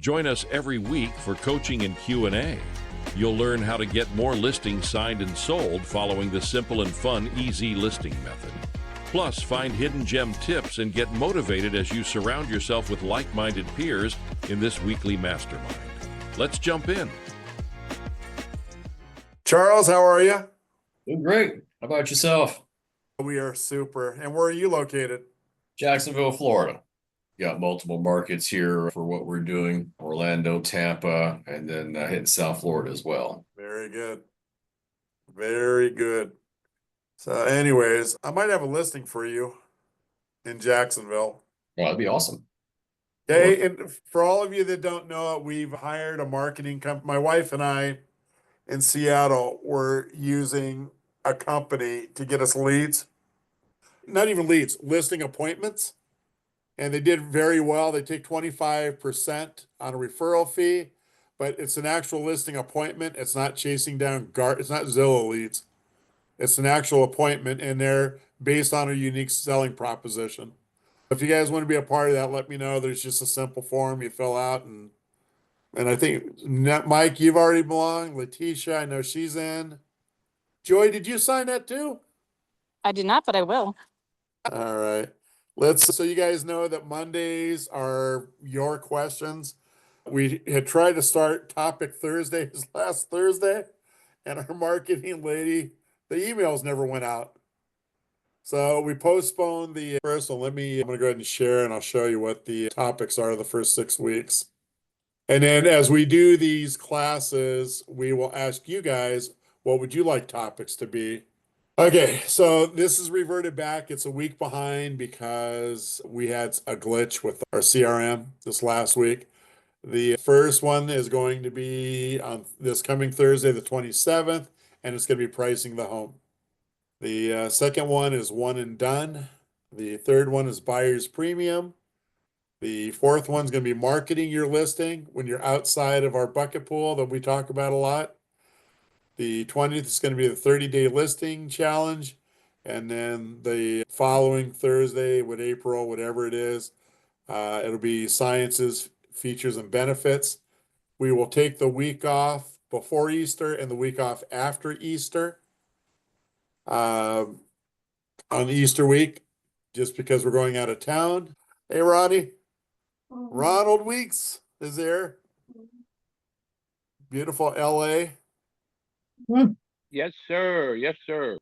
Join us every week for coaching and Q&A. You'll learn how to get more listings signed and sold following the simple and fun easy listing method. Plus, find hidden gem tips and get motivated as you surround yourself with like-minded peers in this weekly mastermind. Let's jump in. Charles, how are you? Doing great. How about yourself? We are super. And where are you located? Jacksonville, Florida. Got multiple markets here for what we're doing. Orlando, Tampa, and then hitting South Florida as well. Very good. Very good. So anyways, I might have a listing for you in Jacksonville. Well, that'd be awesome. Okay, and for all of you that don't know it, we've hired a marketing company. My wife and I in Seattle were using a company to get us leads. Not even leads, listing appointments. And they did very well. They take 25% on a referral fee, but it's an actual listing appointment. It's not chasing down it's not Zillow leads. It's an actual appointment, and they're based on a unique selling proposition. If you guys want to be a part of that, let me know. There's just a simple form you fill out, and I think Mike, you've already belonged. Letitia, I know she's in. Joy, did you sign that too? I did not, but I will. All right. So you guys know that Mondays are your questions. We had tried to start topic Thursdays last Thursday, and our marketing lady, the emails never went out. So we postponed the first one. I'm going to go ahead and share, and I'll show you what the topics are the first 6 weeks. And then as we do these classes, we will ask you guys, what would you like topics to be? Okay, so this is reverted back. It's a week behind because we had a glitch with our CRM this last week. The first one is going to be on this coming Thursday, the 27th, and it's going to be pricing the home. The second one is one and done. The third one is buyer's premium. The fourth one's going to be marketing your listing when you're outside of our bucket pool that we talk about a lot. The 20th is going to be the 30-day listing challenge. And then the following Thursday with April, whatever it is, it'll be sciences, features, and benefits. We will take the week off before Easter and the week off after Easter on Easter week, just because we're going out of town. Hey, Ronnie. Ronald Weeks is there. Beautiful LA. Yes, sir. Yes, sir.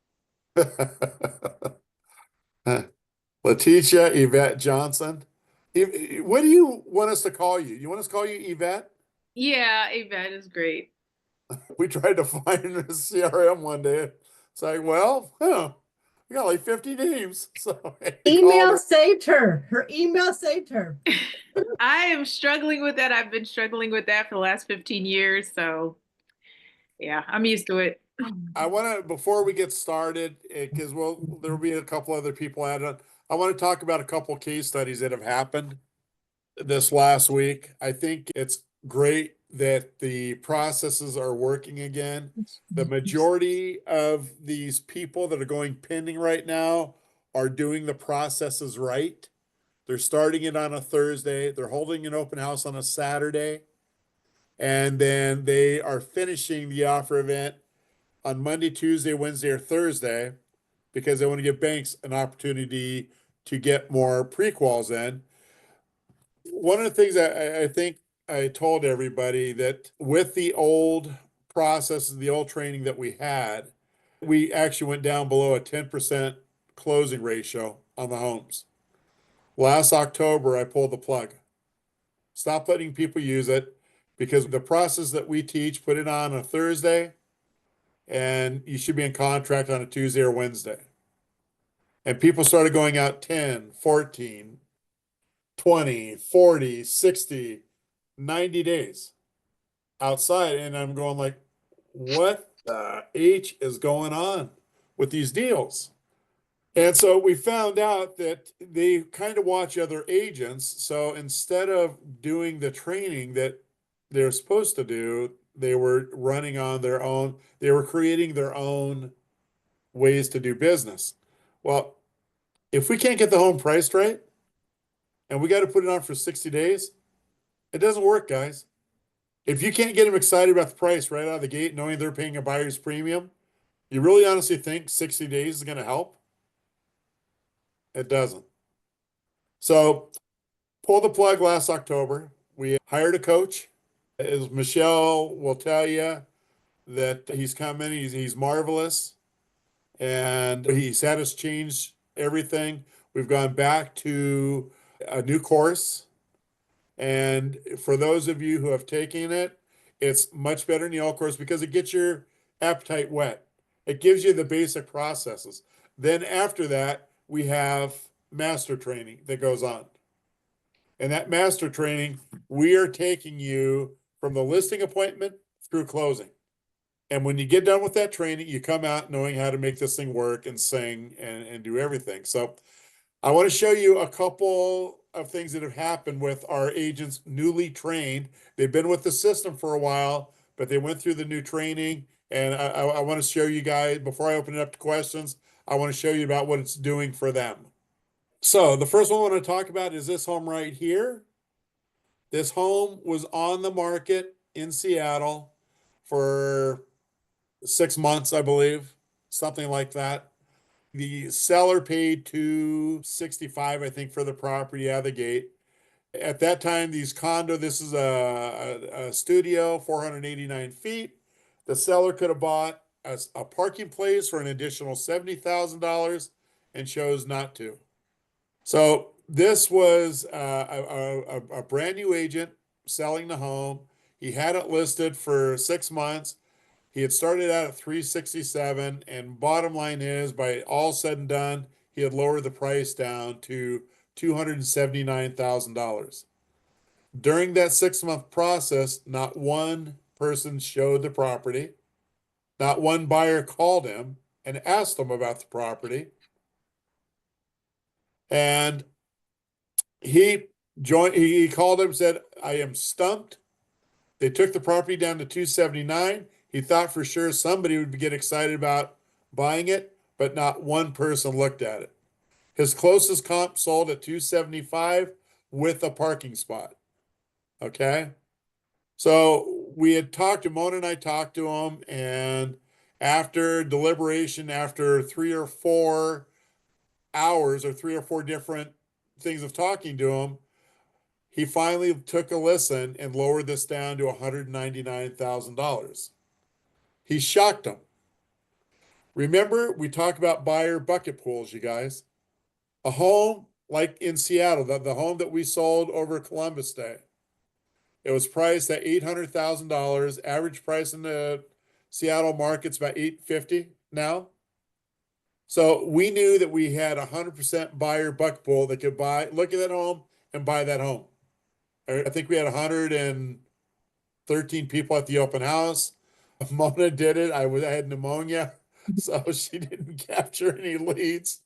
Letitia, Yvette Johnson. What do you want us to call you? You want us to call you Yvette? Yeah, Yvette is great. We tried to find a CRM one day. It's like, well, we got like 50 names. So email saved her. Her email saved her. I am struggling with that. I've been struggling with that for the last 15 years. So yeah, I'm used to it. I want to, before we get started, because there will be a couple other people added. I want to talk about a couple case studies that have happened this last week. I think it's great that the processes are working again. The majority of these people that are going pending right now are doing the processes right. They're starting it on a Thursday. They're holding an open house on a Saturday. And then they are finishing the offer event on Monday, Tuesday, Wednesday, or Thursday, because they want to give banks an opportunity to get more pre-quals in. One of the things I think I told everybody that with the old processes, the old training that we had, we actually went down below a 10% closing ratio on the homes. Last October, I pulled the plug. Stop letting people use it, because the process that we teach, put it on a Thursday, and you should be in contract on a Tuesday or Wednesday. And people started going out 10, 14, 20, 40, 60, 90 days outside. And I'm going like, what the H is going on with these deals? And so we found out that they kind of watch other agents. So instead of doing the training that they're supposed to do, they were running on their own. They were creating their own ways to do business. Well, if we can't get the home priced right, and we got to put it on for 60 days, It doesn't work, guys. If you can't get them excited about the price right out of the gate, knowing they're paying a buyer's premium, you really honestly think 60 days is going to help? It doesn't. So, pull the plug last October. We hired a coach. As Michelle will tell you, that he's coming, he's marvelous, and he's had us change everything. We've gone back to a new course. And for those of you who have taken it, it's much better than the old course because it gets your appetite wet. It gives you the basic processes. Then after that, we have master training that goes on. And that master training, we are taking you from the listing appointment through closing. And when you get done with that training, you come out knowing how to make this thing work and sing and do everything. So I want to show you a couple of things that have happened with our agents newly trained. They've been with the system for a while, but they went through the new training. And I want to show you guys, before I open it up to questions, I want to show you about what it's doing for them. So the first one I want to talk about is this home right here. This home was on the market in Seattle for 6 months, I believe, something like that. The seller paid $265, I think, for the property out of the gate. At that time, these condo, this is a studio, 489 feet. The seller could have bought a parking place for an additional $70,000 and chose not to. So this was a brand new agent selling the home. He had it listed for 6 months. He had started out at 367, and bottom line is, by all said and done, he had lowered the price down to $279,000. During that 6 month process, not one person showed the property. Not one buyer called him and asked him about the property. And he called him and said, I am stumped. They took the property down to 279. He thought for sure somebody would get excited about buying it, but not one person looked at it. His closest comp sold at 275 with a parking spot. Okay. So we had talked to Mona and I talked to him, and after deliberation, after 3 or 4 hours or 3 or 4 different things of talking to him, he finally took a listen and lowered this down to $199,000. He shocked him. Remember, we talked about buyer bucket pools, you guys. A home like in Seattle, the home that we sold over Columbus Day, it was priced at $800,000. Average price in the Seattle market's about $850 now. So we knew that we had 100% buyer bucket pool that could look at that home and buy that home. I think we had 113 people at the open house. Mona did it. I had pneumonia, so she didn't capture any leads.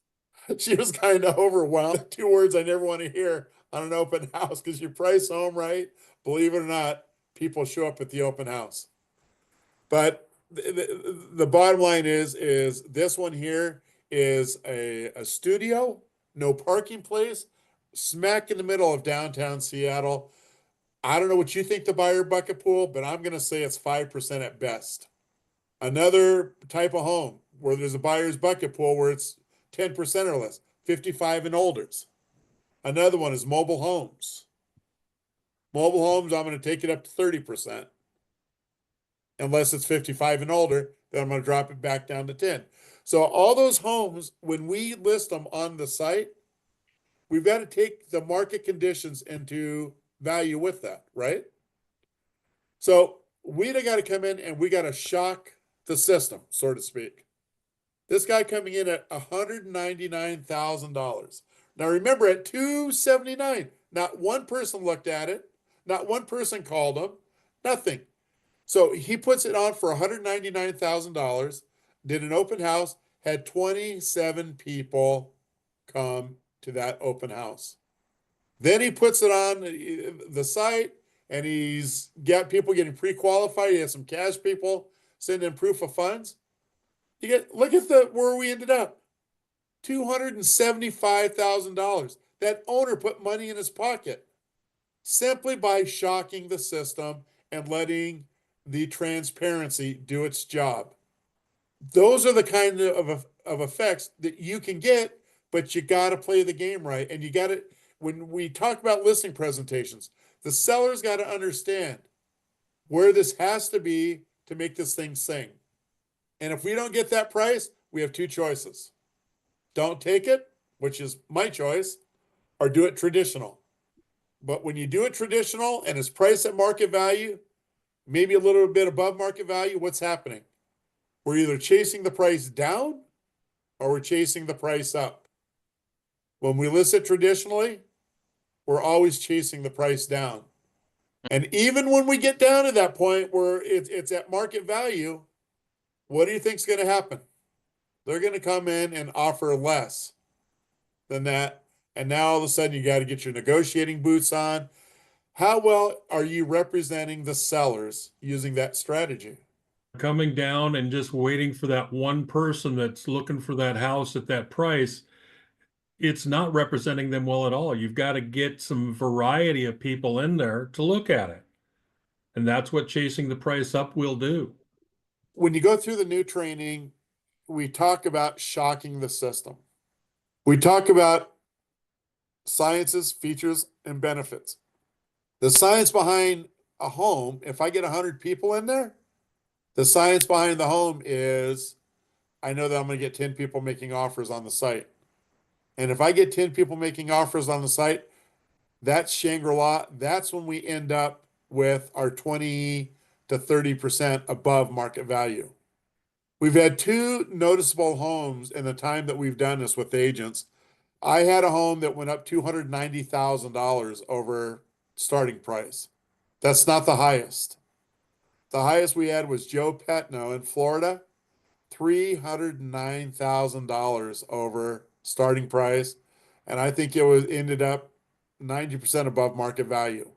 She was kind of overwhelmed. 2 words I never want to hear on an open house, because you price home right, believe it or not, people show up at the open house. But the bottom line is this one here is a studio, no parking place, smack in the middle of downtown Seattle. I don't know what you think the buyer bucket pool, but I'm going to say it's 5% at best. Another type of home where there's a buyer's bucket pool where it's 10% or less, 55 and olders. Another one is mobile homes. Mobile homes, I'm going to take it up to 30%. Unless it's 55 and older, then I'm going to drop it back down to 10. So all those homes, when we list them on the site, we've got to take the market conditions into value with that, right? So we got to come in and we got to shock the system, so to speak. This guy coming in at $199,000. Now remember, at 279, not one person looked at it, not one person called him, nothing. So he puts it on for $199,000, did an open house, had 27 people come to that open house. Then he puts it on the site, and he's got people getting pre-qualified. He has some cash people sending in proof of funds. Look at where we ended up. $275,000. That owner put money in his pocket. simply by shocking the system and letting the transparency do its job. Those are the kind of effects that you can get, but you got to play the game right. And you got to, when we talk about listing presentations, the seller's got to understand where this has to be to make this thing sing. And if we don't get that price, we have two choices. Don't take it, which is my choice, or do it traditional. But when you do it traditional and it's priced at market value, maybe a little bit above market value, what's happening? We're either chasing the price down or we're chasing the price up. When we list it traditionally, we're always chasing the price down. And even when we get down to that point where it's at market value, what do you think is going to happen? They're going to come in and offer less than that. And now all of a sudden you got to get your negotiating boots on. How well are you representing the sellers using that strategy? Coming down and just waiting for that one person that's looking for that house at that price, it's not representing them well at all. You've got to get some variety of people in there to look at it. And that's what chasing the price up will do. When you go through the new training, we talk about shocking the system. We talk about sciences, features, and benefits. The science behind a home, if I get 100 people in there, the science behind the home is I know that I'm going to get 10 people making offers on the site. And if I get 10 people making offers on the site, that's Shangri-La. That's when we end up with our 20 to 30% above market value. We've had two noticeable homes in the time that we've done this with agents. I had a home that went up $290,000 over starting price. That's not the highest. The highest we had was Joe Petno in Florida, $309,000 over starting price. And I think it was ended up 90% above market value.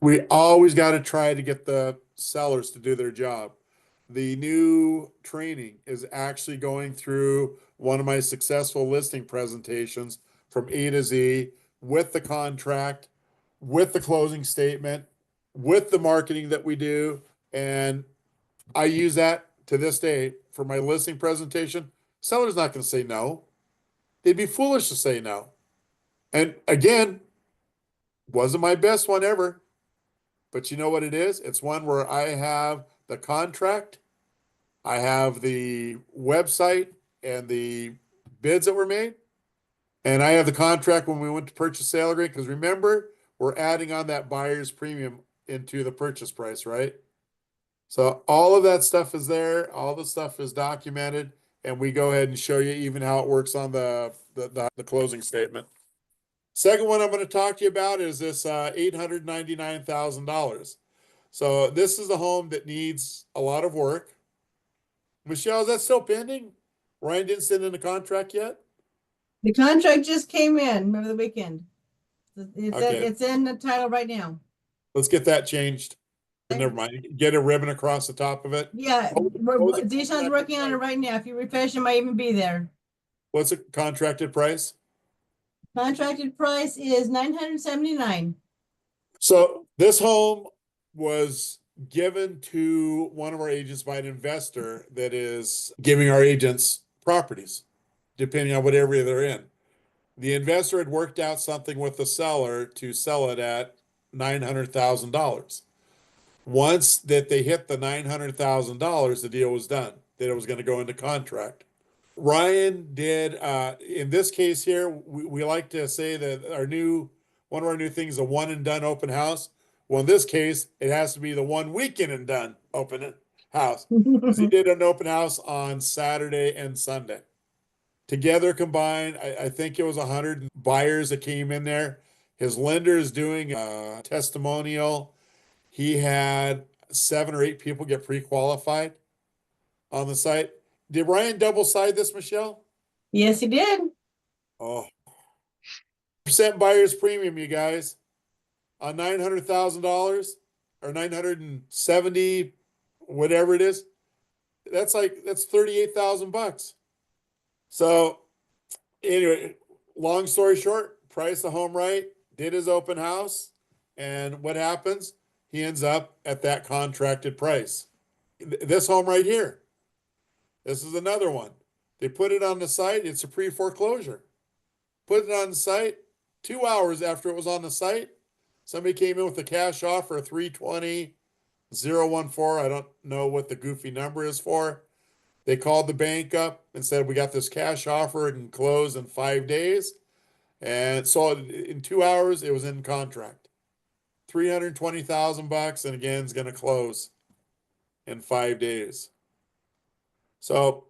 We always got to try to get the sellers to do their job. The new training is actually going through one of my successful listing presentations from A to Z with the contract, with the closing statement, with the marketing that we do. And I use that to this day for my listing presentation. Seller's not going to say no. They'd be foolish to say no. And again, wasn't my best one ever. But you know what it is? It's one where I have the contract, I have the website and the bids that were made, and I have the contract when we went to purchase sale agreement. Because remember, we're adding on that buyer's premium into the purchase price, right? So all of that stuff is there. All the stuff is documented, and we go ahead and show you even how it works on the closing statement. Second one I'm going to talk to you about is this $899,000. So this is a home that needs a lot of work. Michelle, is that still pending? Ryan didn't send in the contract yet? The contract just came in over the weekend. Okay. It's in the title right now. Let's get that changed. Never mind. Get a ribbon across the top of it. Yeah, What was the Deshaun's working on it right now. If you refresh, it might even be there. What's the contracted price? Contracted price is $979. So this home was given to one of our agents by an investor that is giving our agents properties, depending on what area they're in. The investor had worked out something with the seller to sell it at $900,000. Once that they hit the $900,000, the deal was done, that it was going to go into contract. Ryan did, in this case here, we like to say that one of our new things, a one and done open house. Well, in this case, it has to be the 1 weekend and done open house. He did an open house on Saturday and Sunday. Together combined, I think it was 100 buyers that came in there. His lender is doing a testimonial. He had 7 or 8 people get pre-qualified on the site. Did Ryan double side this, Michelle? Yes, he did. Oh, percent buyer's premium, you guys, on $900,000 or 970, whatever it is. That's 38,000 bucks. So anyway, long story short, priced the home right, did his open house, And what happens? He ends up at that contracted price. This home right here. This is another one. They put it on the site. It's a pre-foreclosure. Put it on the site. 2 hours after it was on the site, somebody came in with a cash offer of 320,014. I don't know what the goofy number is for. They called the bank up and said, we got this cash offer and close in 5 days. And so in 2 hours, it was in contract. $320,000, and again, it's going to close in 5 days. So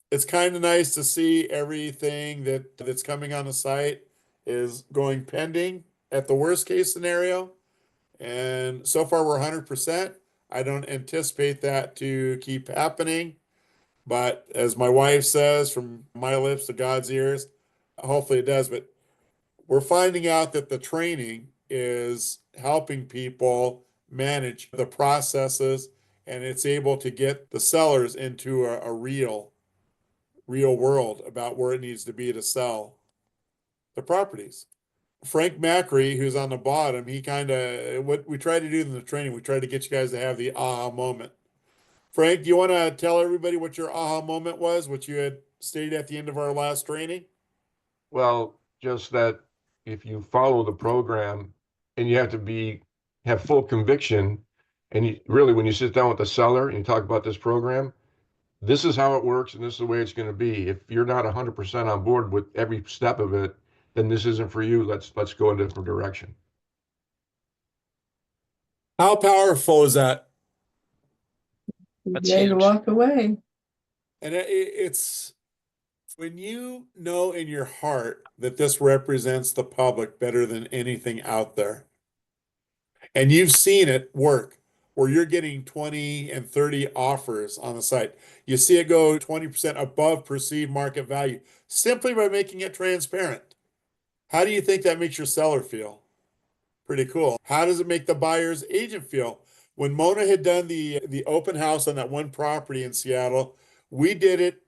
it's kind of nice to see everything that's coming on the site is going pending at the worst case scenario. And so far we're 100%. I don't anticipate that to keep happening. But as my wife says, from my lips to God's ears, hopefully it does. But we're finding out that the training is helping people manage the processes, and it's able to get the sellers into a real world about where it needs to be to sell the properties. Frank Macri, who's on the bottom, he kind of, what we try to do in the training, we try to get you guys to have the aha moment. Frank, do you want to tell everybody what your aha moment was, what you had stated at the end of our last training? Well, just that if you follow the program and you have to have full conviction, and you really, when you sit down with the seller and you talk about this program, this is how it works and this is the way it's going to be. If you're not 100% on board with every step of it, then this isn't for you. Let's go in a different direction. How powerful is that? That's Ready to huge. walk away. And it's when you know in your heart that this represents the public better than anything out there, and you've seen it work where you're getting 20 and 30 offers on the site. You see it go 20% above perceived market value simply by making it transparent. How do you think that makes your seller feel? Pretty cool. How does it make the buyer's agent feel? When Mona had done the open house on that one property in Seattle, we did it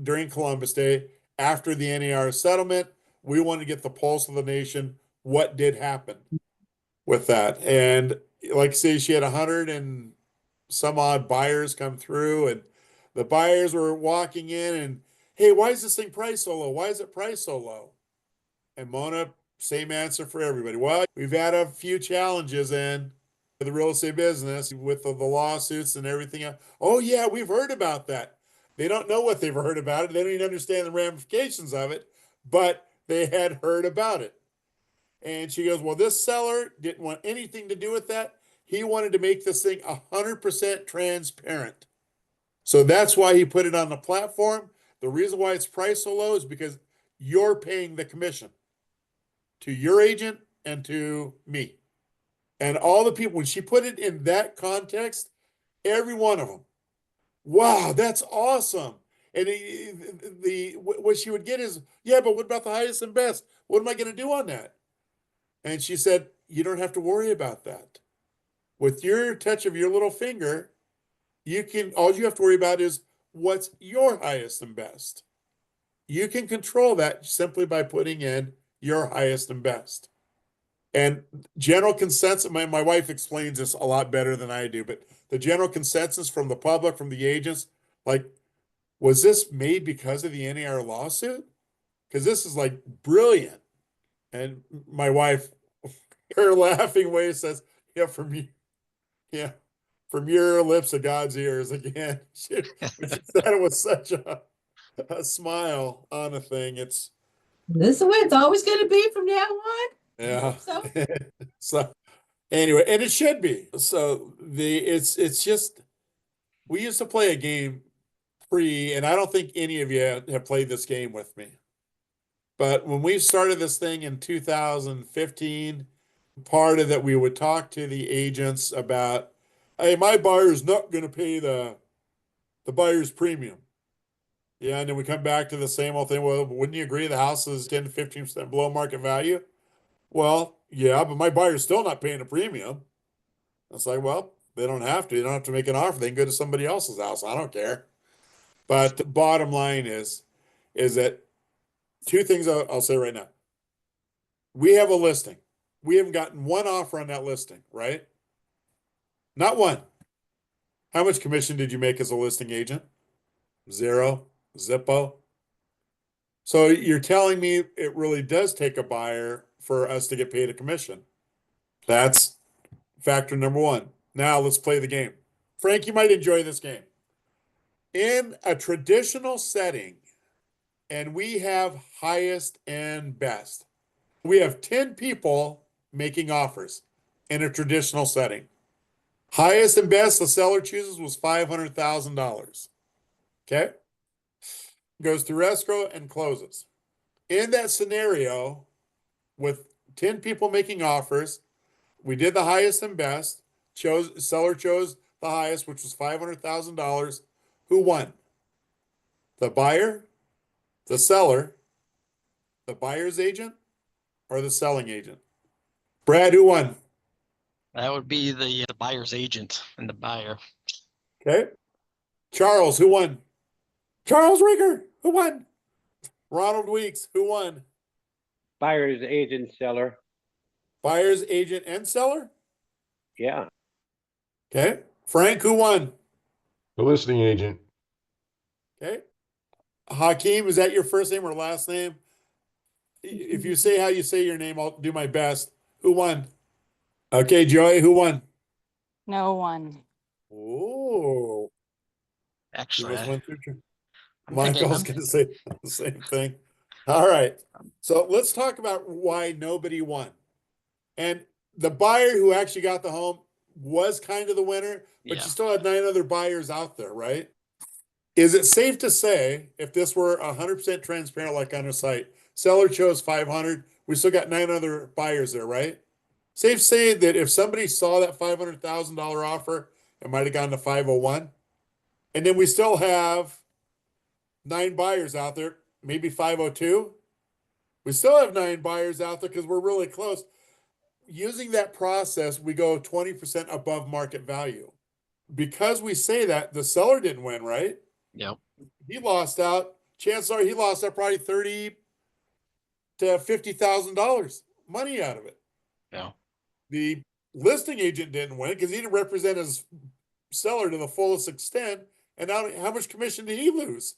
during Columbus Day after the NAR settlement. We wanted to get the pulse of the nation. What did happen with that? And like I say, she had 100 and some odd buyers come through, and the buyers were walking in and, hey, why is this thing priced so low? Why is it priced so low? And Mona, same answer for everybody. Well, we've had a few challenges in the real estate business with the lawsuits and everything else. Oh, yeah, we've heard about that. They don't know what they've heard about it. They don't even understand the ramifications of it, but they had heard about it. And she goes, well, this seller didn't want anything to do with that. He wanted to make this thing 100% transparent. So that's why he put it on the platform. The reason why it's priced so low is because you're paying the commission to your agent and to me. And all the people, when she put it in that context, every one of them, wow, that's awesome. And what she would get is, yeah, but what about the highest and best? What am I going to do on that? And she said, you don't have to worry about that. With your touch of your little finger, all you have to worry about is what's your highest and best. You can control that simply by putting in your highest and best. And general consensus, my wife explains this a lot better than I do, but the general consensus from the public, from the agents, like, was this made because of the NAR lawsuit? Because this is like brilliant. And my wife, her laughing way says, yeah, from your lips to God's ears again. She said it with such a smile on a thing. It's This is the way it's always going to be from now on. yeah. So So anyway, and it should be. So it's just we used to play a game and I don't think any of you have played this game with me. But when we started this thing in 2015, part of that we would talk to the agents about, hey, my buyer's not going to pay the buyer's premium. Yeah, and then we come back to the same old thing. Well, wouldn't you agree the house is 10 to 15% below market value? Well, yeah, but my buyer's still not paying a premium. It's like, well, they don't have to. They don't have to make an offer. They can go to somebody else's house. I don't care. But the bottom line is that two things I'll say right now. We have a listing. We haven't gotten one offer on that listing, right? Not one. How much commission did you make as a listing agent? Zero. Zippo. So you're telling me it really does take a buyer for us to get paid a commission. That's factor number one. Now let's play the game. Frank, you might enjoy this game. In a traditional setting, and we have highest and best, we have 10 people making offers in a traditional setting. Highest and best the seller chooses was $500,000. Okay? Goes through escrow and closes. In that scenario, with 10 people making offers, we did the highest and best. Seller chose the highest, which was $500,000. Who won? The buyer, the seller, the buyer's agent, or the selling agent? Brad, who won? That would be the buyer's agent and the buyer. Okay. Charles, who won? Charles Rigger, who won? Ronald Weeks, who won? Buyer's agent, seller. Buyer's agent and seller? Yeah. Okay. Frank, who won? The listing agent. Okay. Hakeem, is that your first name or last name? If you say how you say your name, I'll do my best. Who won? Okay, Joey, who won? No one. Oh, you Actually, must win too. I'm Michael's thinking, going to say the same thing. All right. So let's talk about why nobody won. And the buyer who actually got the home was kind of the winner, but Yeah. you still had 9 other buyers out there, right? Is it safe to say, if this were 100% transparent like on our site, seller chose 500, we still got 9 other buyers there, right? Safe to say that if somebody saw that $500,000 offer, it might have gone to 501. And then we still have 9 buyers out there, maybe 502. We still have 9 buyers out there because we're really close. Using that process, we go 20% above market value. Because we say that, the seller didn't win, right? yep. He lost out. Chances are he lost out probably $30,000 to $50,000 money out of it. Yeah. The listing agent didn't win because he didn't represent his seller to the fullest extent. And now, how much commission did he lose?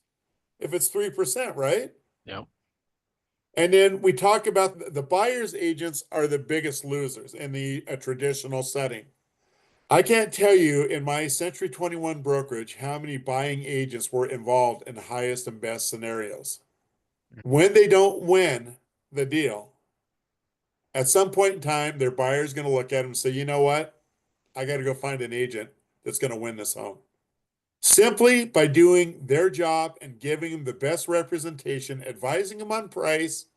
If it's 3%, right? Yep. And then we talk about the buyer's agents are the biggest losers in a traditional setting. I can't tell you in my Century 21 brokerage how many buying agents were involved in the highest and best scenarios. When they don't win the deal, at some point in time, their buyer's going to look at them and say, you know what? I got to go find an agent that's going to win this home. Simply by doing their job and giving them the best representation, advising them on price,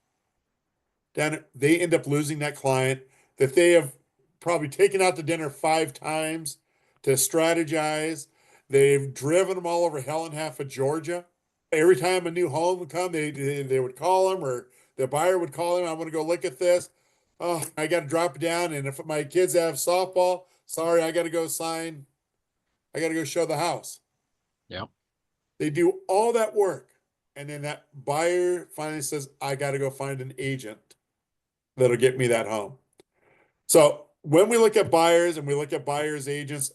then they end up losing that client that they have probably taken out to dinner 5 times to strategize. They've driven them all over hell and half of Georgia. Every time a new home would come, they would call them, or the buyer would call them. I want to go look at this. Oh, I got to drop it down. And if my kids have softball, sorry, I got to go sign. I got to go show the house. Yep. They do all that work. And then that buyer finally says, I got to go find an agent that'll get me that home. So when we look at buyers and we look at buyers agents,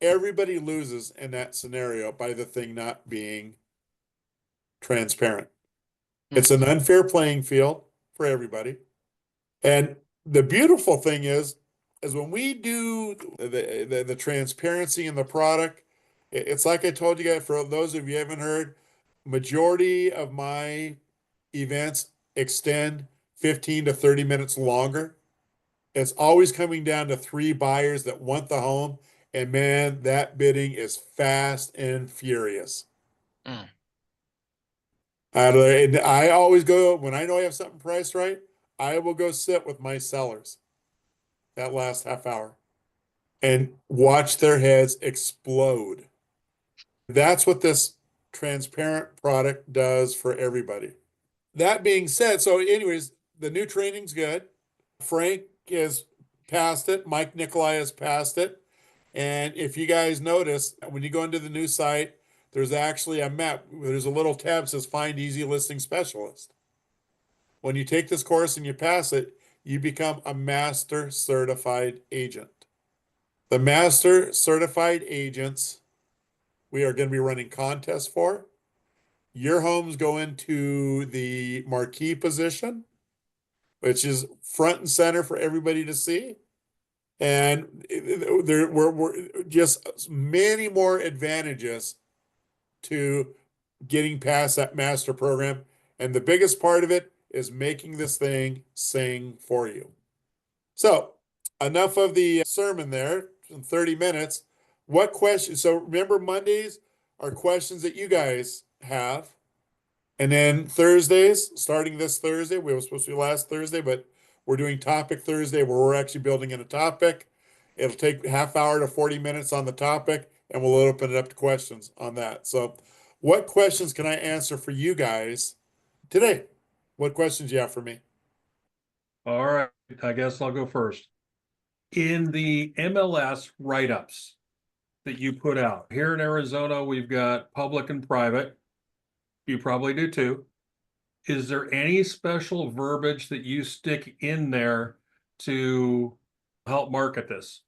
everybody loses in that scenario by the thing not being transparent. It's an unfair playing field for everybody. And the beautiful thing is when we do the transparency in the product, it's like I told you guys, for those of you who haven't heard, majority of my events extend 15 to 30 minutes longer. It's always coming down to 3 buyers that want the home. And man, that bidding is fast and furious. Mm. And I always go, when I know I have something priced right, I will go sit with my sellers that last half hour and watch their heads explode. That's what this transparent product does for everybody. That being said, so anyways, the new training's good. Frank has passed it. Mike Nikolai has passed it. And if you guys notice, when you go into the new site, there's actually a map. There's a little tab that says Find Easy Listing Specialist. When you take this course and you pass it, you become a master certified agent. The master certified agents, we are going to be running contests for. Your homes go into the marquee position, which is front and center for everybody to see. And there we're just many more advantages to getting past that master program. And the biggest part of it is making this thing sing for you. So enough of the sermon there in 30 minutes. What questions? So remember, Mondays are questions that you guys have. And then Thursdays, starting this Thursday, we were supposed to do last Thursday, but we're doing topic Thursday where we're actually building in a topic. It'll take half hour to 40 minutes on the topic, and we'll open it up to questions on that. So what questions can I answer for you guys today? What questions do you have for me? All right, I guess I'll go first. In the MLS write-ups that you put out, here in Arizona, we've got public and private. You probably do too. Is there any special verbiage that you stick in there to help market this?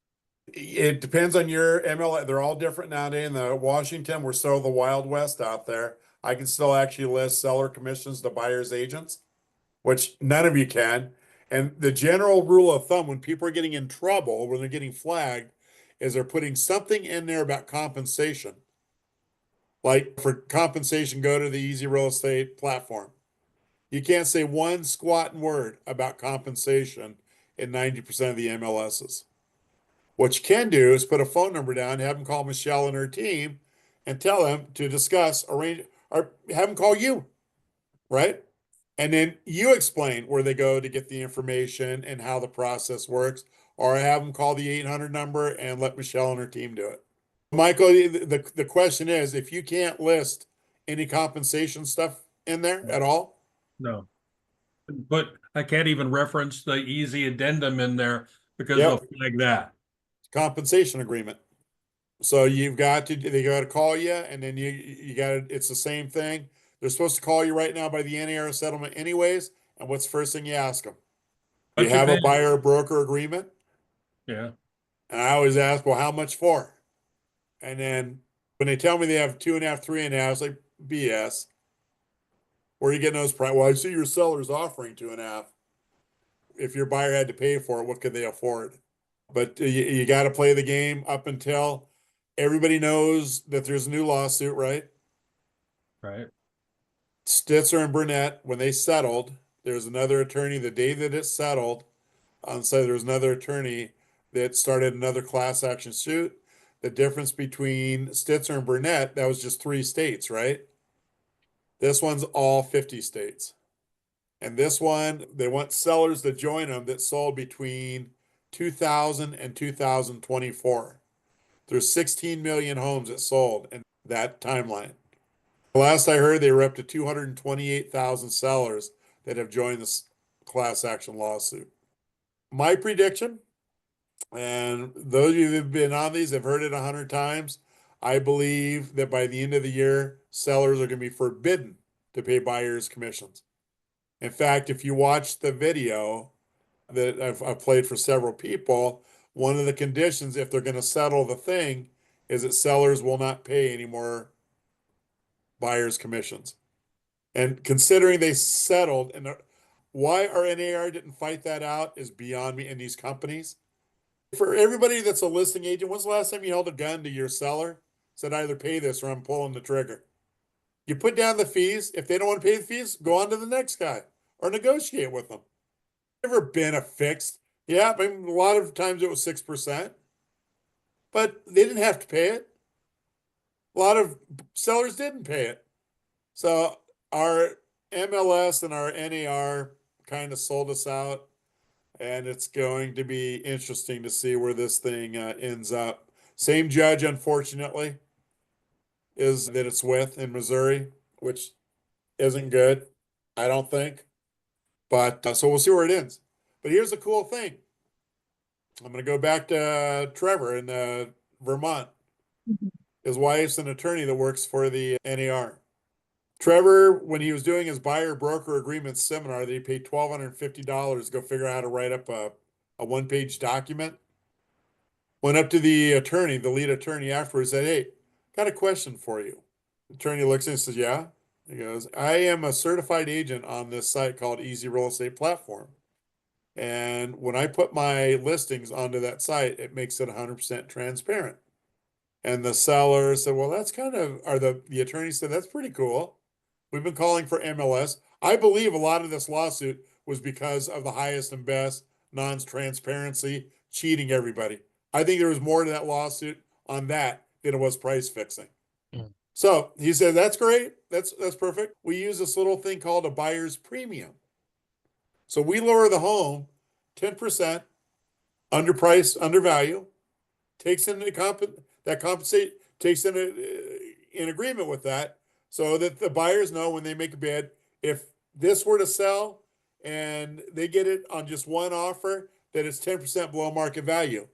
It depends on your ML. They're all different nowadays. In the Washington, we're still the Wild West out there. I can still actually list seller commissions to buyer's agents, which none of you can. And the general rule of thumb when people are getting in trouble, when they're getting flagged, is they're putting something in there about compensation. Like for compensation, go to the Easy Real Estate platform. You can't say one squatting word about compensation in 90% of the MLSs. What you can do is put a phone number down, have them call Michelle and her team, and tell them to discuss, arrange, or have them call you, right? And then you explain where they go to get the information and how the process works, or have them call the 800 number and let Michelle and her team do it. Michael, the question is, if you can't list any compensation stuff in there at all, No. But I can't even reference the easy addendum in there because Yep. they'll flag that. compensation agreement. So they got to call you, and then you got to, it's the same thing. They're supposed to call you right now by the NAR settlement anyways. And what's the first thing you ask them? Do you What you have a paying? buyer broker agreement? Yeah. And I always ask, well, how much for? And then when they tell me they have 2.5, 3.5, it's like BS. Where are you getting those price? Well, I see your seller's offering 2.5. If your buyer had to pay for it, what could they afford? But you got to play the game up until everybody knows that there's a new lawsuit, right? Right. Stitzer and Burnett, when they settled, there's another attorney the day that it settled. So there was another attorney that started another class action suit. The difference between Stitzer and Burnett, that was just 3 states, right? This one's all 50 states. And this one, they want sellers to join them that sold between 2000 and 2024. There's 16 million homes that sold in that timeline. Last I heard, they were up to 228,000 sellers that have joined this class action lawsuit. My prediction, and those of you that have been on these have heard it 100 times, I believe that by the end of the year, sellers are going to be forbidden to pay buyers commissions. In fact, if you watch the video that I've played for several people, one of the conditions, if they're going to settle the thing, is that sellers will not pay any more buyers commissions. And considering they settled, and why our NAR didn't fight that out is beyond me in these companies. For everybody that's a listing agent, when's the last time you held a gun to your seller? Said either pay this or I'm pulling the trigger. You put down the fees. If they don't want to pay the fees, go on to the next guy or negotiate with them. Never been a fixed. Yeah, I mean, a lot of times it was 6%, but they didn't have to pay it. A lot of sellers didn't pay it. So our MLS and our NAR kind of sold us out, and it's going to be interesting to see where this thing ends up. Same judge, unfortunately, is that it's with in Missouri, which isn't good, I don't think. But so we'll see where it ends. But here's the cool thing. I'm going to go back to Trevor in Vermont. His wife's an attorney that works for the NAR. Trevor, when he was doing his buyer broker agreement seminar, that he paid $1,250 to go figure out how to write up a one-page document. Went up to the attorney, the lead attorney afterwards, said, "Hey, got a question for you." The attorney looks at him and says, "Yeah." He goes, "I am a certified agent on this site called Easy Real Estate Platform. And when I put my listings onto that site, it makes it 100% transparent." And the seller said, "Well, that's kind of," or the attorney said, "That's pretty cool. We've been calling for MLS." I believe a lot of this lawsuit was because of the highest and best, non-transparency, cheating everybody. I think there was more to that lawsuit on that than it was price fixing. Mm. So he said, "That's great. That's perfect. We use this little thing called a buyer's premium. So we lower the home 10% under price, under value, takes into takes in agreement with that, so that the buyers know when they make a bid, if this were to sell and they get it on just one offer, that it's 10% below market value."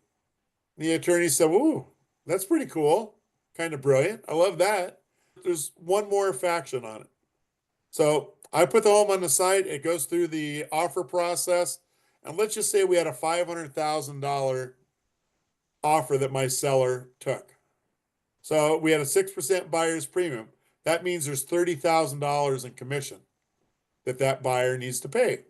The attorney said, "Ooh, that's pretty cool. Kind of brilliant. I love that." There's one more faction on it. So I put the home on the site. It goes through the offer process. And let's just say we had a $500,000 offer that my seller took. So we had a 6% buyer's premium. That means there's $30,000 in commission that buyer needs to pay.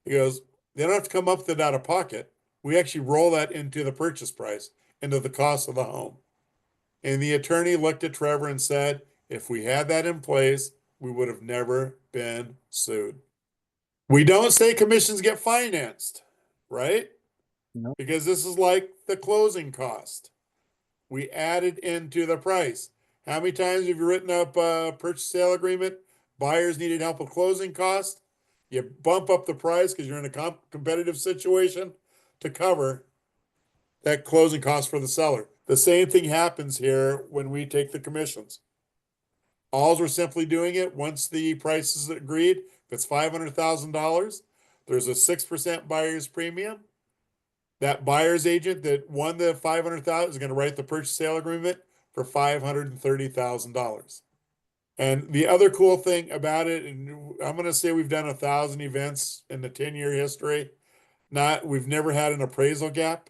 He goes, "They don't have to come up with it out of pocket. We actually roll that into the purchase price, into the cost of the home." And the attorney looked at Trevor and said, "If we had that in place, we would have never been sued." We don't say commissions get financed, right? No. Because this is like the closing cost. We added into the price. How many times have you written up a purchase sale agreement? Buyers needed help with closing cost. You bump up the price because you're in a competitive situation to cover that closing cost for the seller. The same thing happens here when we take the commissions. Alls we're simply doing it once the price is agreed. If it's $500,000, there's a 6% buyer's premium. That buyer's agent that won the $500,000 is going to write the purchase sale agreement for $530,000. And the other cool thing about it, and I'm going to say we've done 1,000 events in the 10-year history. We've never had an appraisal gap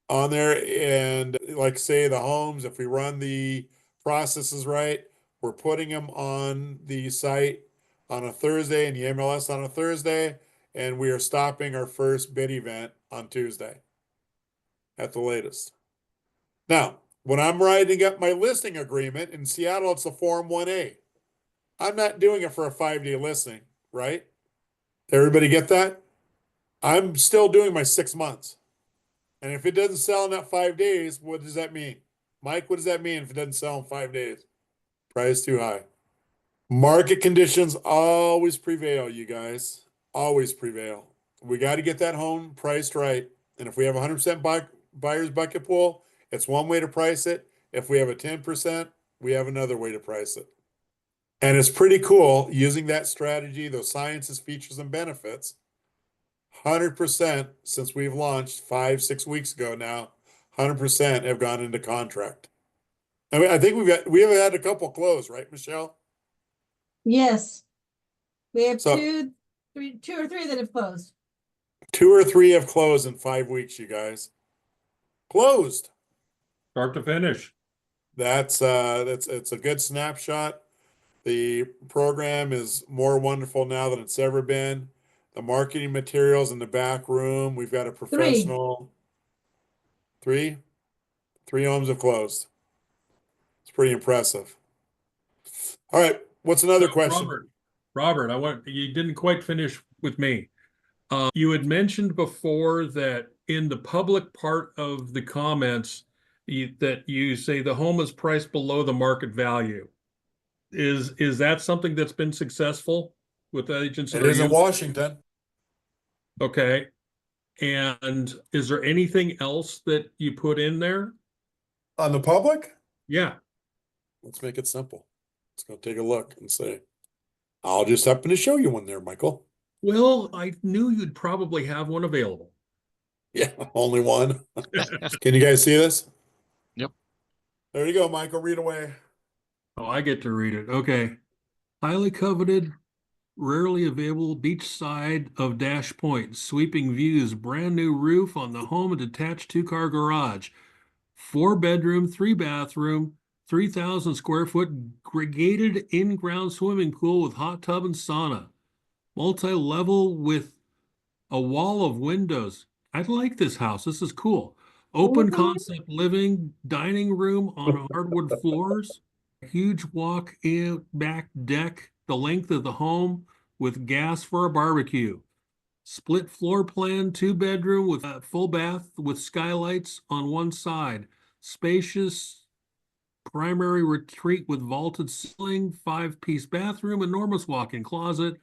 on there. And like say the homes, if we run the processes right, we're putting them on the site on a Thursday and the MLS on a Thursday, and we are stopping our first bid event on Tuesday at the latest. Now, when I'm writing up my listing agreement in Seattle, it's a Form 1A. I'm not doing it for a 5-day listing, right? Everybody get that? I'm still doing my 6 months. And if it doesn't sell in that 5 days, what does that mean? Mike, what does that mean if it doesn't sell in 5 days? Price too high. Market conditions always prevail, you guys. Always prevail. We got to get that home priced right. And if we have 100% buyer's bucket pool, it's one way to price it. If we have a 10%, we have another way to price it. And it's pretty cool using that strategy, those sciences, features, and benefits. 100% since we've launched 5-6 weeks ago now, 100% have gone into contract. I mean, I think we have had a couple close, right, Michelle? Yes. We have So- two or three that have closed. 2 or 3 have closed in 5 weeks, you guys. Closed. Start to finish. It's a good snapshot. The program is more wonderful now than it's ever been. The marketing materials in the back room, we've got a professional. Three homes have closed. It's pretty impressive. All right, what's another So, question? Robert, you didn't quite finish with me. You had mentioned before that in the public part of the comments, that you say the home is priced below the market value. Is that something that's been successful with agents that It are is in using? Washington. Okay. And is there anything else that you put in there? On the public? Yeah. Let's make it simple. Let's go take a look and say, I'll just happen to show you one there, Michael. Well, I knew you'd probably have one available. Yeah, only one. Can you guys see this? Yep. There you go, Michael. Read away. Oh, I get to read it. Okay. Highly coveted, rarely available beachside of Dash Point. Sweeping views, brand new roof on the home and detached two-car garage. 4-bedroom, 3-bathroom, 3,000 square foot gated in-ground swimming pool with hot tub and sauna. Multi-level with a wall of windows. I like this house. This is cool. Open concept living, dining room on hardwood floors, huge walk-in back deck, the length of the home with gas for a barbecue. Split floor plan, 2-bedroom with a full bath with skylights on one side. Spacious primary retreat with vaulted ceiling, 5-piece bathroom, enormous walk-in closet,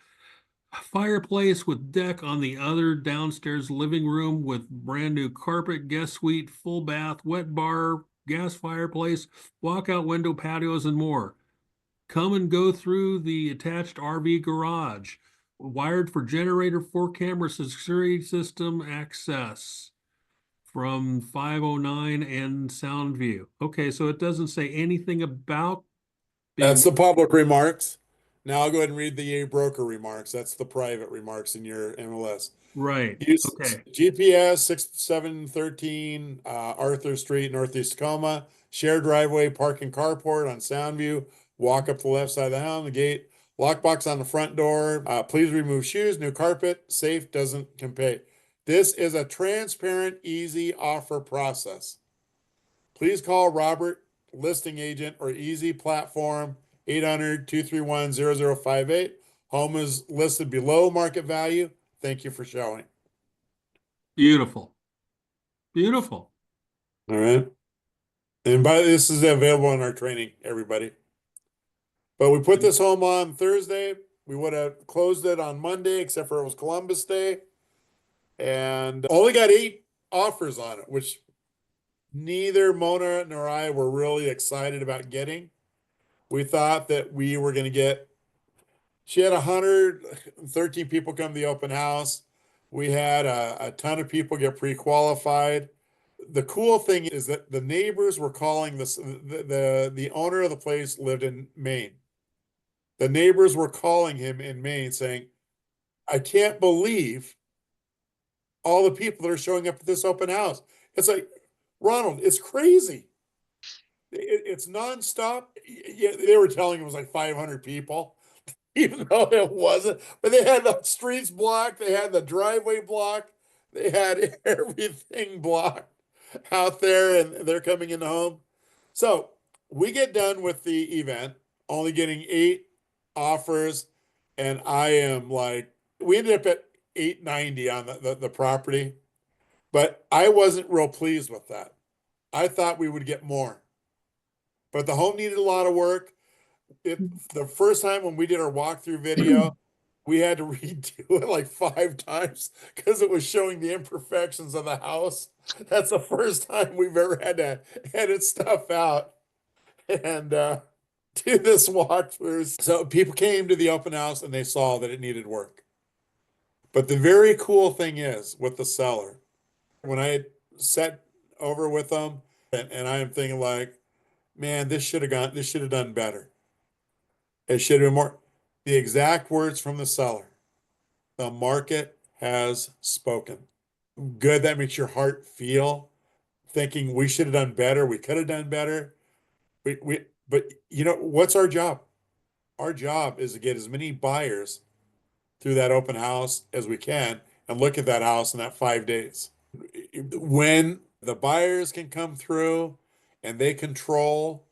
fireplace with deck on the other, downstairs living room with brand new carpet, guest suite, full bath, wet bar, gas fireplace, walkout window, patios, and more. Come and go through the attached RV garage, wired for generator, 4-camera security system access from 509 and Soundview. Okay, so it doesn't say anything about That's the public remarks. Now I'll go ahead and read the broker remarks. That's the private remarks in your MLS. right. Use Okay. GPS 6713 Arthur Street, Northeast Tacoma. Shared driveway, parking carport on Soundview. Walk up the left side of the house, the gate. Lockbox on the front door. Please remove shoes. New carpet. Safe doesn't compare. This is a transparent, easy offer process. Please call Robert, listing agent, or Easy Platform 800-231-0058. Home is listed below market value. Thank you for showing. Beautiful. Beautiful. All right. And this is available in our training, everybody. But we put this home on Thursday. We would have closed it on Monday, except for it was Columbus Day. And only got 8 offers on it, which neither Mona nor I were really excited about getting. We thought that we were going to get, she had 113 people come to the open house. We had a ton of people get pre-qualified. The cool thing is that the neighbors were calling this, the owner of the place lived in Maine. The neighbors were calling him in Maine saying, I can't believe all the people that are showing up at this open house. It's like, Ronald, it's crazy. It's nonstop. Yeah, they were telling him it was like 500 people, even though it wasn't. But they had the streets blocked. They had the driveway blocked. They had everything blocked out there, and they're coming in the home. So we get done with the event, only getting 8 offers, and I am like, we ended up at 890 on the property, but I wasn't real pleased with that. I thought we would get more, but the home needed a lot of work. The first time when we did our walkthrough video, we had to redo it like 5 times because it was showing the imperfections of the house. That's the first time we've ever had to edit stuff out and do this walkthrough. So people came to the open house and they saw that it needed work. But the very cool thing is with the seller, when I sat over with them, and I am thinking like, man, this should have done better. It should have been more. The exact words from the seller. The market has spoken. Good. That makes your heart feel, thinking we should have done better. We could have done better. But you know, what's our job? Our job is to get as many buyers through that open house as we can and look at that house in that 5 days. When the buyers can come through and they control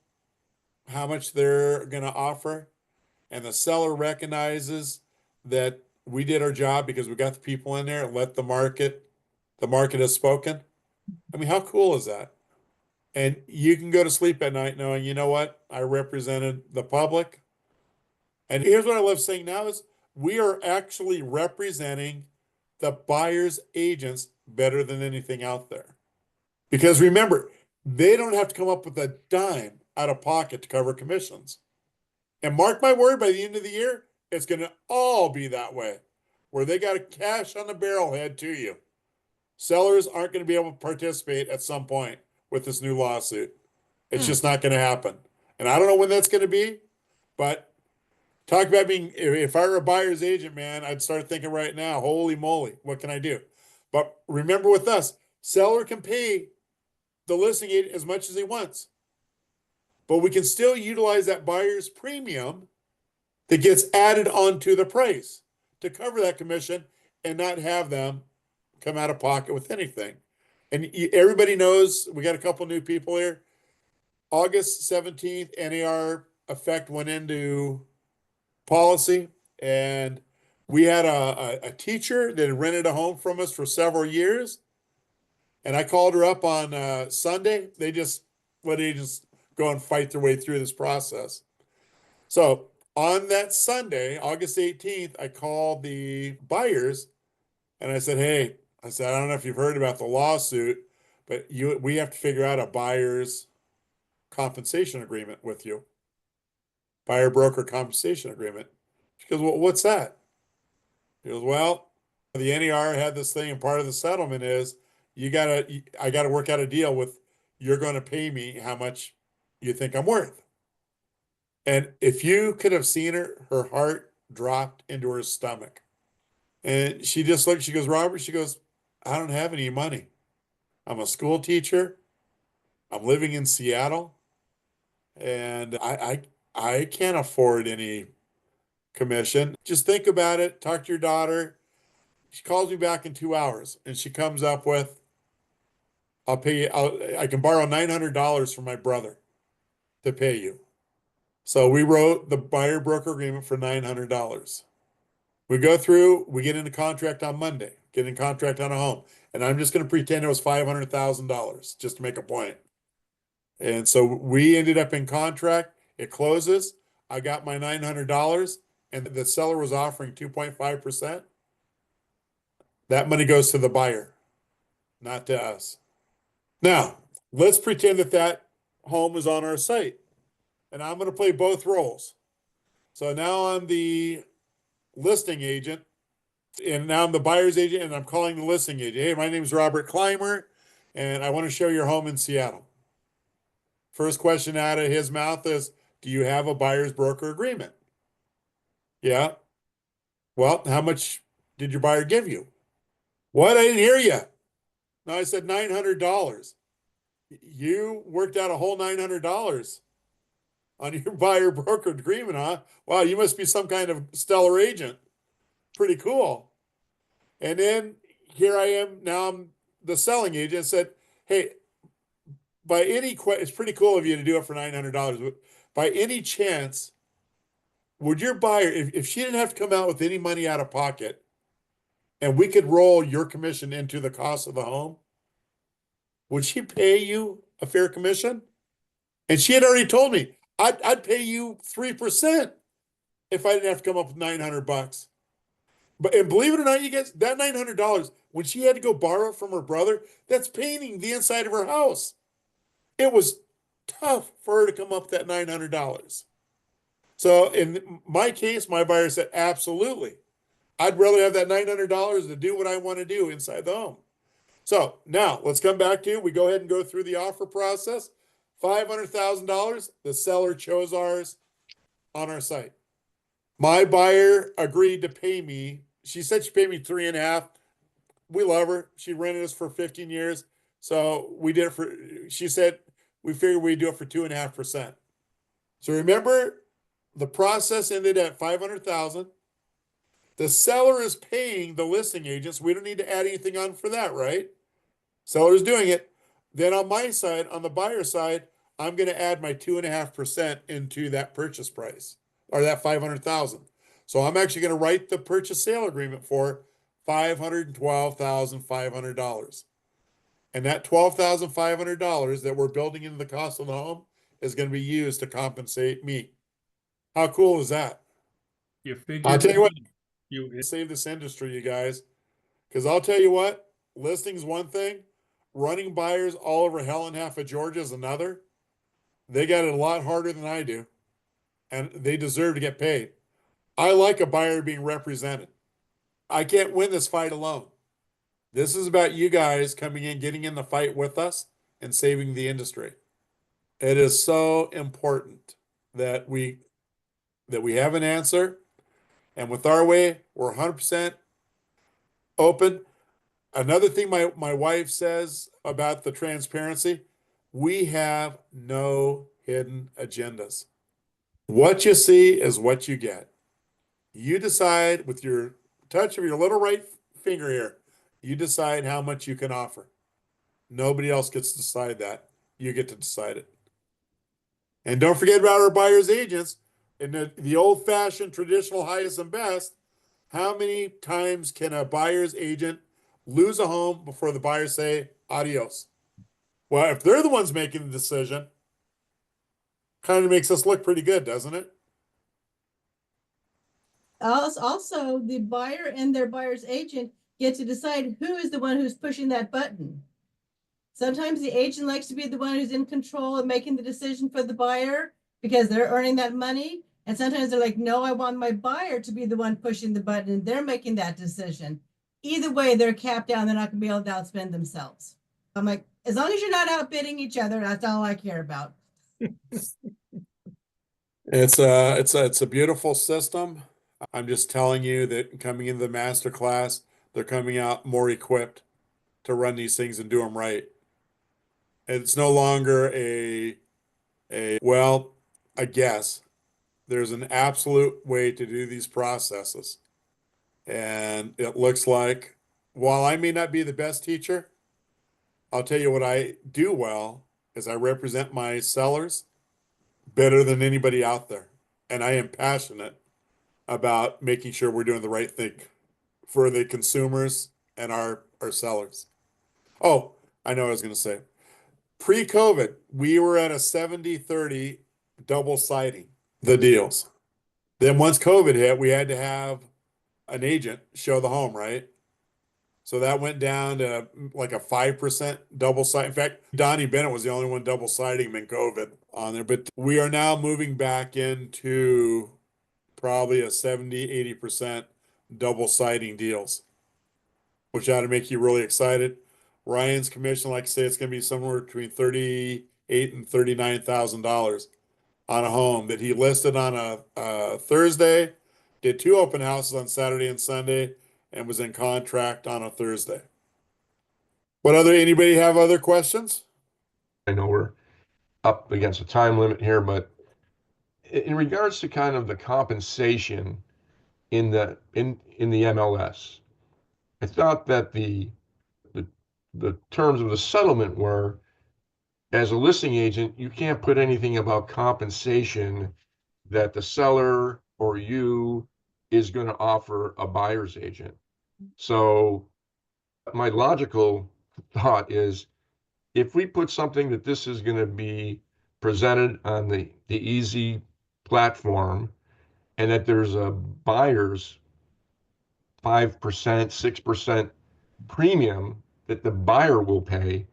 how much they're going to offer, and the seller recognizes that we did our job because we got the people in there and let the market has spoken. I mean, how cool is that? And you can go to sleep at night knowing, you know what? I represented the public. And here's what I love saying now is we are actually representing the buyer's agents better than anything out there. Because remember, they don't have to come up with a dime out of pocket to cover commissions. And mark my word, by the end of the year, it's going to all be that way, where they got a cash on the barrelhead to you. Sellers aren't going to be able to participate at some point with this new lawsuit. It's just not going to happen. And I don't know when that's going to be, but talk about being, if I were a buyer's agent, man, I'd start thinking right now, holy moly, what can I do? But remember with us, seller can pay the listing agent as much as he wants, but we can still utilize that buyer's premium that gets added onto the price to cover that commission and not have them come out of pocket with anything. And everybody knows, we got a couple new people here. August 17th, NAR effect went into policy, and we had a teacher that had rented a home from us for several years. And I called her up on Sunday. They just let agents go and fight their way through this process. So on that Sunday, August 18th, I called the buyers and I said, hey, I don't know if you've heard about the lawsuit, but we have to figure out a buyer's compensation agreement with you. Buyer broker compensation agreement. She goes, well, what's that? He goes, well, the NER had this thing, and part of the settlement is I gotta work out a deal with, you're gonna pay me how much you think I'm worth. And if you could have seen her heart dropped into her stomach. And she just looked, she goes, Robert, she goes, I don't have any money. I'm a school teacher. I'm living in Seattle. And I can't afford any commission. Just think about it. Talk to your daughter. She calls me back in 2 hours and she comes up with, I'll pay you, I can borrow $900 from my brother to pay you. So we wrote the buyer broker agreement for $900. We go through, we get into contract on Monday, get in contract on a home. And I'm just going to pretend it was $500,000 just to make a point. And so we ended up in contract. It closes. I got my $900 and the seller was offering 2.5%. That money goes to the buyer, not to us. Now, let's pretend that home is on our site. And I'm going to play both roles. So now I'm the listing agent, and now I'm the buyer's agent, and I'm calling the listing agent. Hey, my name is Robert Clymer, and I want to show your home in Seattle. First question out of his mouth is, do you have a buyer's broker agreement? Yeah. Well, how much did your buyer give you? What? I didn't hear you. No, I said $900. You worked out a whole $900 on your buyer broker agreement, huh? Wow, you must be some kind of stellar agent. Pretty cool. And then here I am, now I'm the selling agent, said, hey, by any it's pretty cool of you to do it for $900, but by any chance, would your buyer, if she didn't have to come out with any money out of pocket, and we could roll your commission into the cost of the home, would she pay you a fair commission? And she had already told me, I'd pay you 3% if I didn't have to come up with $900. But and believe it or not, you guys, that $900, when she had to go borrow it from her brother, that's painting the inside of her house. It was tough for her to come up with that $900. So in my case, my buyer said, absolutely. I'd rather have that $900 to do what I want to do inside the home. So now let's come back to, we go ahead and go through the offer process. $500,000, the seller chose ours on our site. My buyer agreed to pay me. She said she paid me 3.5. We love her. She rented us for 15 years. So we did it for, she said, we figured we'd do it for 2.5%. So remember, the process ended at 500,000. The seller is paying the listing agents. We don't need to add anything on for that, right? Seller's doing it. Then on my side, on the buyer side, I'm going to add my 2.5% into that purchase price, or that 500,000. So I'm actually going to write the purchase sale agreement for $512,500. And that $12,500 that we're building into the cost of the home is going to be used to compensate me. How cool is that? You figure I'll tell you what, you save this industry, you guys. Because I'll tell you what, listing's one thing, running buyers all over hell and half of Georgia is another. They got it a lot harder than I do, and they deserve to get paid. I like a buyer being represented. I can't win this fight alone. This is about you guys coming in, getting in the fight with us, and saving the industry. It is so important that we have an answer. And with our way, we're 100% open. Another thing my wife says about the transparency, we have no hidden agendas. What you see is what you get. You decide with your touch of your little right finger here, you decide how much you can offer. Nobody else gets to decide that. You get to decide it. And don't forget about our buyer's agents. In the old-fashioned traditional highest and best, how many times can a buyer's agent lose a home before the buyer say adios? Well, if they're the ones making the decision, kind of makes us look pretty good, doesn't it? Also, the buyer and their buyer's agent get to decide who is the one who's pushing that button. Sometimes the agent likes to be the one who's in control of making the decision for the buyer because they're earning that money. And sometimes they're like, no, I want my buyer to be the one pushing the button and they're making that decision. Either way, they're capped down. They're not going to be able to outspend themselves. I'm like, as long as you're not outbidding each other, that's all I care about. It's a beautiful system. I'm just telling you that coming into the master class, they're coming out more equipped to run these things and do them right. It's no longer a guess. There's an absolute way to do these processes. And it looks like, while I may not be the best teacher, I'll tell you what I do well is I represent my sellers better than anybody out there. And I am passionate about making sure we're doing the right thing for the consumers and our sellers. Oh, I know what I was going to say. Pre-COVID, we were at a 70-30 double siding the deals. Then once COVID hit, we had to have an agent show the home, right? So that went down to like a 5% double side. In fact, Donnie Bennett was the only one double siding in COVID on there. But we are now moving back into probably a 70-80% double siding deals, which ought to make you really excited. Ryan's commission, like I say, it's going to be somewhere between $38,000 and $39,000 on a home that he listed on a Thursday, did 2 open houses on Saturday and Sunday, and was in contract on a Thursday. Anybody have other questions? I know we're up against a time limit here, but in regards to kind of the compensation in the MLS, I thought that the terms of the settlement were, as a listing agent, you can't put anything about compensation that the seller or you is going to offer a buyer's agent. So my logical thought is, if we put something that this is going to be presented on the easy platform, and that there's a buyer's 5%, 6% premium that the buyer will pay,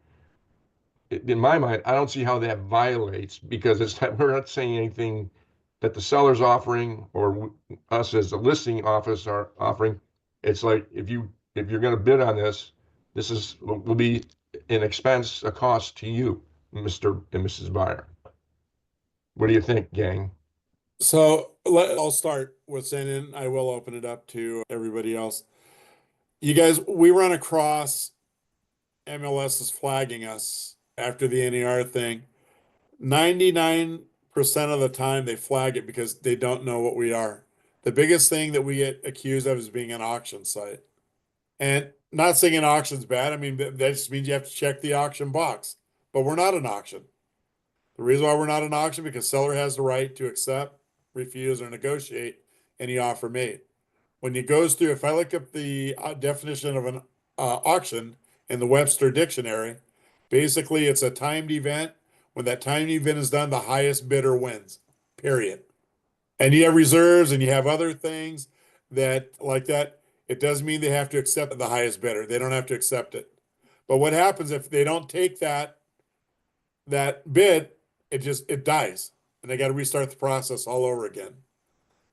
in my mind, I don't see how that violates, because it's not, we're not saying anything that the seller's offering or us as a listing office are offering. It's like, if you're going to bid on this, this will be an expense, a cost to you, Mr. and Mrs. Buyer. What do you think, gang? So I'll start with saying, I will open it up to everybody else. You guys, we run across MLS is flagging us after the NER thing. 99% of the time they flag it because they don't know what we are. The biggest thing that we get accused of is being an auction site. And not saying an auction's bad. I mean, that just means you have to check the auction box. But we're not an auction. The reason why we're not an auction, because seller has the right to accept, refuse, or negotiate any offer made. When it goes through, if I look up the definition of an auction in the Webster Dictionary, basically it's a timed event. When that timed event is done, the highest bidder wins, period. And you have reserves and you have other things that like that. It doesn't mean they have to accept the highest bidder. They don't have to accept it. But what happens if they don't take that bid, it dies. And they got to restart the process all over again.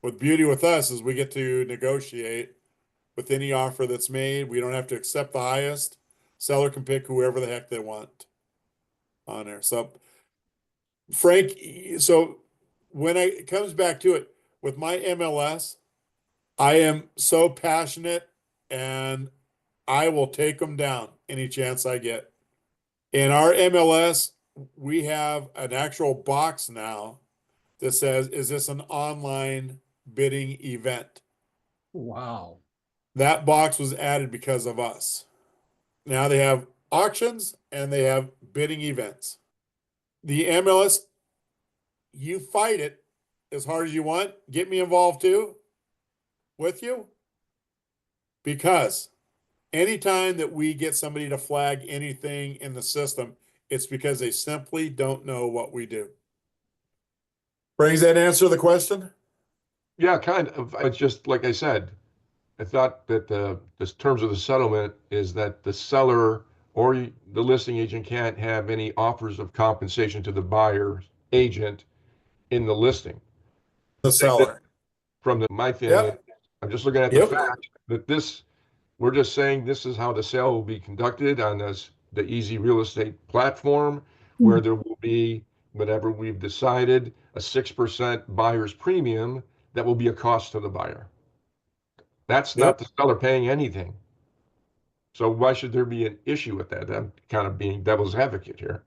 What beauty with us is we get to negotiate with any offer that's made. We don't have to accept the highest. Seller can pick whoever the heck they want on there. So Frank, so when it comes back to it, with my MLS, I am so passionate and I will take them down any chance I get. In our MLS, we have an actual box now that says, is this an online bidding event? Wow. That box was added because of us. Now they have auctions and they have bidding events. The MLS, you fight it as hard as you want. Get me involved too, with you. Because anytime that we get somebody to flag anything in the system, it's because they simply don't know what we do. Brings that answer the question? Yeah, kind of. It's just like I said, I thought that the terms of the settlement is that the seller or the listing agent can't have any offers of compensation to the buyer's agent in the listing. The seller. From my thing, Yep. I'm just looking at the Yep. fact that we're just saying this is how the sale will be conducted on the Easy Real Estate platform, where there will be, whatever we've decided, a 6% buyer's premium that will be a cost to the buyer. That's not the seller paying anything. So why should there be an issue with that? I'm kind of being devil's advocate here.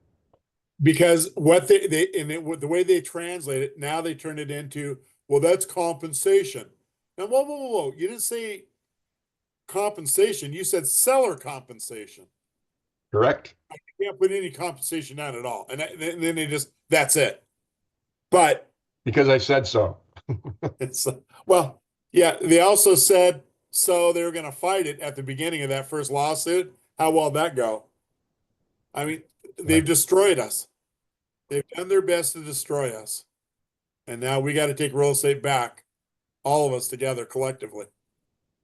Because what the way they translate it, now they turn it into, well, that's compensation. Now, whoa. You didn't say compensation. You said seller compensation. Correct? You can't put any compensation on at all. And then they just, that's it. But Because I said so. it's, well, yeah, they also said, so they were going to fight it at the beginning of that first lawsuit. How well that go? I mean, they've destroyed us. They've done their best to destroy us. And now we got to take real estate back, all of us together collectively.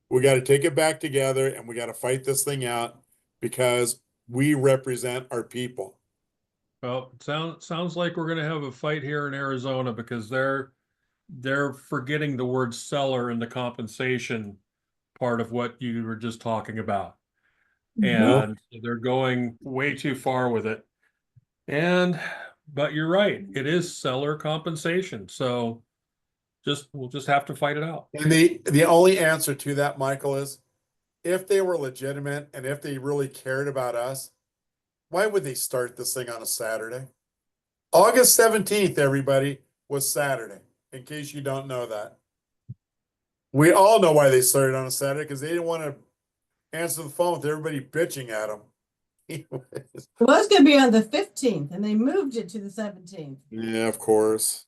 We got to take it back together and we got to fight this thing out because we represent our people. Well, it sounds like we're gonna have a fight here in Arizona because they're forgetting the word seller in the compensation part of what you were just talking about. And they're going way too far with it. But you're right, it is seller compensation. So we'll just have to fight it out. And the only answer to that, Michael, is if they were legitimate and if they really cared about us, why would they start this thing on a Saturday? August 17th, everybody, was Saturday, in case you don't know that. We all know why they started on a Saturday, because they didn't want to answer the phone with everybody bitching at them. It was going to be on the 15th, and they moved it to the 17th. Yeah, of course.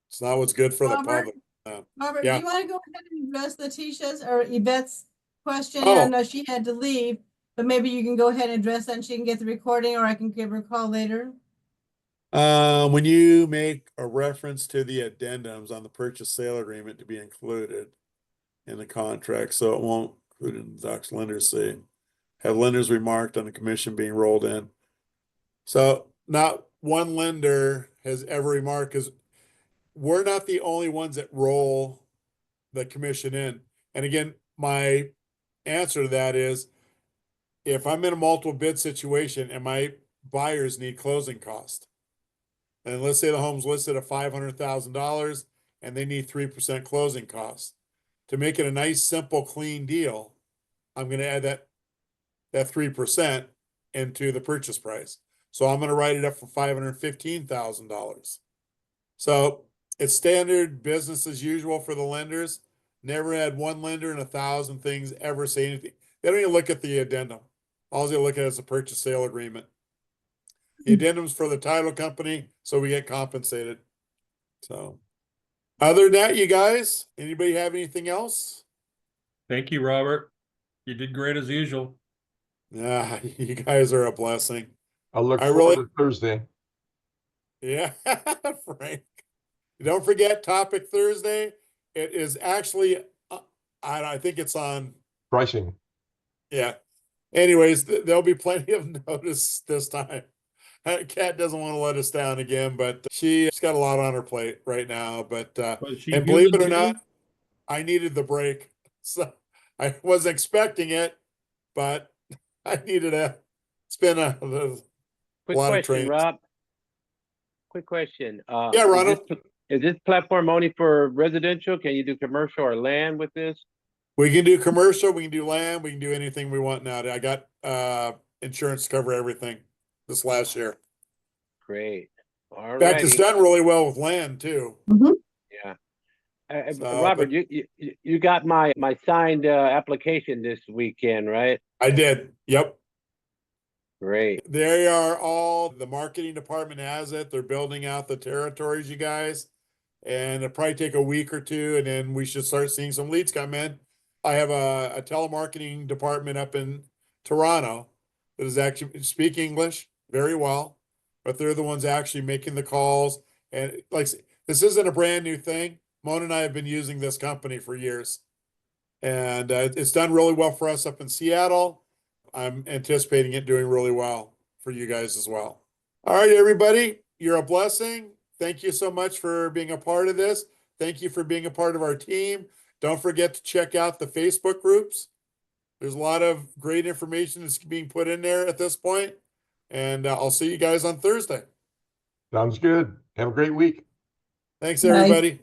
It's not what's good for the public. Robert, Yeah. do you want to go ahead and address Letitia's or Yvette's question? Oh. I know she had to leave, but maybe you can go ahead and address that and she can get the recording, or I can give her a call later. When you make a reference to the addendums on the purchase sale agreement to be included in the contract, so it won't include in the docs, lenders say, have lenders remarked on the commission being rolled in. So not one lender has ever remarked, because we're not the only ones that roll the commission in. And again, my answer to that is, if I'm in a multiple bid situation and my buyers need closing cost, and let's say the home's listed at $500,000 and they need 3% closing costs, to make it a nice, simple, clean deal, I'm going to add that 3% into the purchase price. So I'm going to write it up for $515,000. So it's standard business as usual for the lenders. Never had one lender in 1,000 things ever say anything. They don't even look at the addendum. All they look at is a purchase sale agreement. The addendum's for the title company, so we get compensated. So other than that, you guys, anybody have anything else? Thank you, Robert. You did great as usual. Yeah, you guys are a blessing. I'll look I forward really- to Thursday. Yeah, Frank. Don't forget Topic Thursday. It is actually, I think it's on. Pricing. Yeah. Anyways, there'll be plenty of notice this time. Kat doesn't want to let us down again, but she's got a lot on her plate right now. But and believe it or not, I needed the break. So I wasn't expecting it, but I needed it's been a Quick lot of question, trains. Rob. quick question. Yeah, Ronald. Is this platform only for residential? Can you do commercial or land with this? We can do commercial, we can do land, we can do anything we want now. I got insurance to cover everything this last year. Great. All In fact, it's righty. done really well with land too. Yeah. So, Robert, but you got my signed application this weekend, right? I did. Yep. Great. They are all, the marketing department has it. They're building out the territories, you guys. And it'll probably take a week or two, and then we should start seeing some leads come in. I have a telemarketing department up in Toronto that is actually speak English very well, but they're the ones actually making the calls. And like, this isn't a brand new thing. Mona and I have been using this company for years, and it's done really well for us up in Seattle. I'm anticipating it doing really well for you guys as well. All right, everybody, you're a blessing. Thank you so much for being a part of this. Thank you for being a part of our team. Don't forget to check out the Facebook groups. There's a lot of great information that's being put in there at this point. And I'll see you guys on Thursday. Sounds good. Have a great week. Thanks, Bye. everybody.